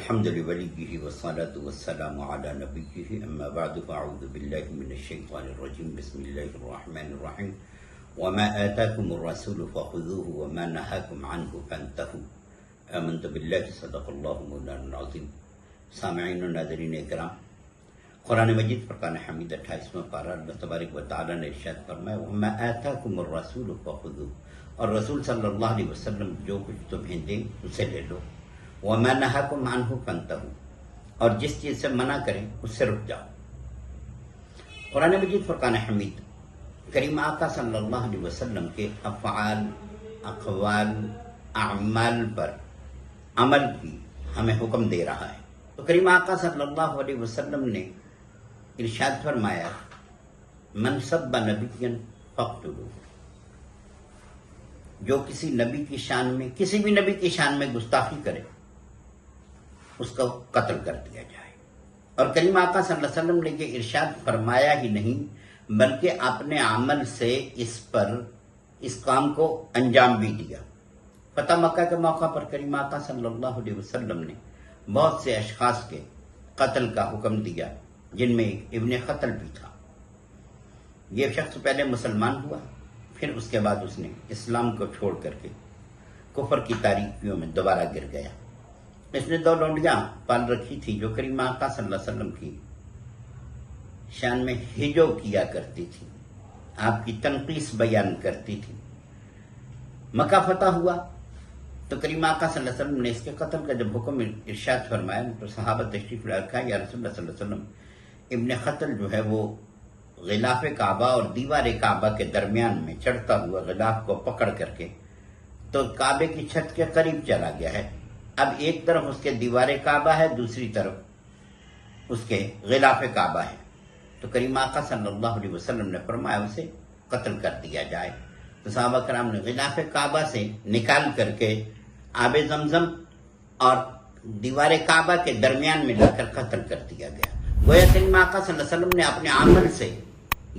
الحمد لوليه والصلاة والسلام على نبيه أما بعد فأعوذ بالله من الشيطان الرجيم بسم الله الرحمن الرحيم وما آتاكم الرسول فخذوه وما نهاكم عنه فانتهوا آمنت بالله صدق الله مولانا العظيم. سامعین و ناظرین اکرام، قرآن مجید فرقان حمید 28واں پارہ اللہ تبارک و تعالیٰ نے ارشاد فرمایا وما آتاکم الرسول فخذوه، اور رسول صلی اللہ علیہ وسلم جو کچھ تمہیں دیں اسے لے لو. وما نہاکم عنہ فانتہوا، اور جس چیز سے منع کریں اس سے رک جاؤ. قرآن مجید فرقان حمید کریم آقا صلی اللہ علیہ وسلم کے افعال، اقوال، اعمال پر عمل کی ہمیں حکم دے رہا ہے. تو کریم آقا صلی اللہ علیہ وسلم نے ارشاد فرمایا من سب نبی فاقتلوہ، جو کسی نبی کی شان میں، کسی بھی نبی کی شان میں گستاخی کرے اس کو قتل کر دیا جائے. اور کریم آقا صلی اللہ علیہ وسلم نے یہ ارشاد فرمایا ہی نہیں بلکہ اپنے عمل سے اس کام کو انجام بھی دیا. فتح مکہ کے موقع پر کریم آقا صلی اللہ علیہ وسلم نے بہت سے اشخاص کے قتل کا حکم دیا جن میں ابن خطل بھی تھا. یہ شخص پہلے مسلمان ہوا، پھر اس کے بعد اس نے اسلام کو چھوڑ کر کے کفر کی تاریکیوں میں دوبارہ گر گیا. اس نے 2 لونڈیاں پال رکھی تھی جو کریم آقا صلی اللہ علیہ وسلم کی شان میں ہجو کیا کرتی تھی، آپ کی تنقیص بیان کرتی تھی. مکہ فتح ہوا تو کریم آقا صلی اللہ علیہ وسلم نے اس کے قتل کا جب حکم ارشاد فرمایا تو صحابہ تشریف لائے، کہا یا رسول اللہ صلی اللہ علیہ وسلم ابن خطل جو ہے وہ غلاف کعبہ اور دیوار کعبہ کے درمیان میں چڑھتا ہوا غلاف کو پکڑ کر کے تو کعبے کی چھت کے قریب چلا گیا ہے. اب ایک طرف اس کے دیوار کعبہ ہے، دوسری طرف اس کے غلاف کعبہ ہے. تو کریم آقا صلی اللہ علیہ وسلم نے فرمایا اسے قتل کر دیا جائے. تو صحابہ کرام نے غلاف کعبہ سے نکال کر کے آب زمزم اور دیوار کعبہ کے درمیان میں لا کر قتل کر دیا گیا. گویا کریم آقا صلی اللہ علیہ وسلم نے اپنے عمل سے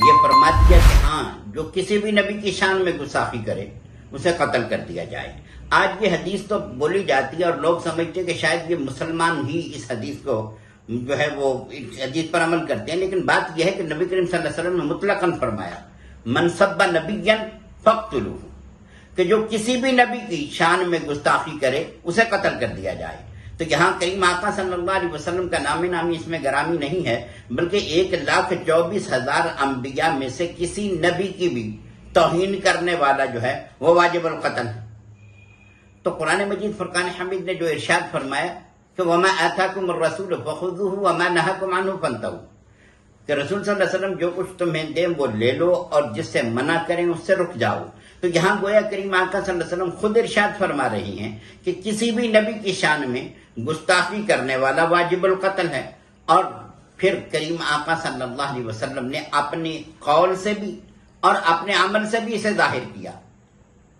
یہ فرما دیا کہ ہاں جو کسی بھی نبی کی شان میں گستاخی کرے اسے قتل کر دیا جائے. آج یہ حدیث تو بولی جاتی ہے اور لوگ سمجھتے ہیں کہ شاید یہ مسلمان ہی اس حدیث کو جو ہے وہ اس حدیث پر عمل کرتے ہیں، لیکن بات یہ ہے کہ نبی کریم صلی اللہ علیہ وسلم نے مطلقاً فرمایا من سب نبیا فاقتلوہ، کہ جو کسی بھی نبی کی شان میں گستاخی کرے اسے قتل کر دیا جائے. تو یہاں کریم آقا صلی اللہ علیہ وسلم کا نام نامی اس میں گرامی نہیں ہے بلکہ 1,24,000 انبیاء میں سے کسی نبی کی بھی توہین کرنے والا جو ہے وہ واجب القتل ہے. تو قرآن مجید فرقان حمید نے جو ارشاد فرمایا کہ وما آتاکم الرسول فخذوہ وما نہاکم عنہ فانتہوا، کہ رسول صلی اللہ علیہ وسلم جو کچھ تمہیں دیں وہ لے لو اور جس سے منع کریں اس سے رک جاؤ. تو یہاں گویا کریم آقا صلی اللہ علیہ وسلم خود ارشاد فرما رہی ہیں کہ کسی بھی نبی کی شان میں گستاخی کرنے والا واجب القتل ہے. اور پھر کریم آقا صلی اللہ علیہ وسلم نے اپنے قول سے بھی اور اپنے عمل سے بھی اسے ظاہر کیا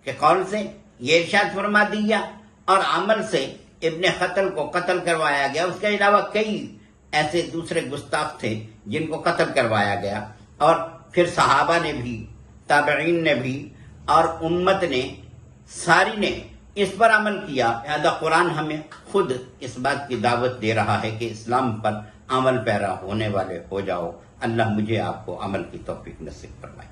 کہ قول سے یہ ارشاد فرما دیا اور عمل سے ابن خطل کو قتل کروایا گیا. اس کے علاوہ کئی ایسے دوسرے گستاخ تھے جن کو قتل کروایا گیا. اور پھر صحابہ نے بھی، تابعین نے بھی اور امت نے ساری نے اس پر عمل کیا. لہذا قرآن ہمیں خود اس بات کی دعوت دے رہا ہے کہ اسلام پر عمل پیرا ہونے والے ہو جاؤ. اللہ مجھے آپ کو عمل کی توفیق نصیب فرمائے.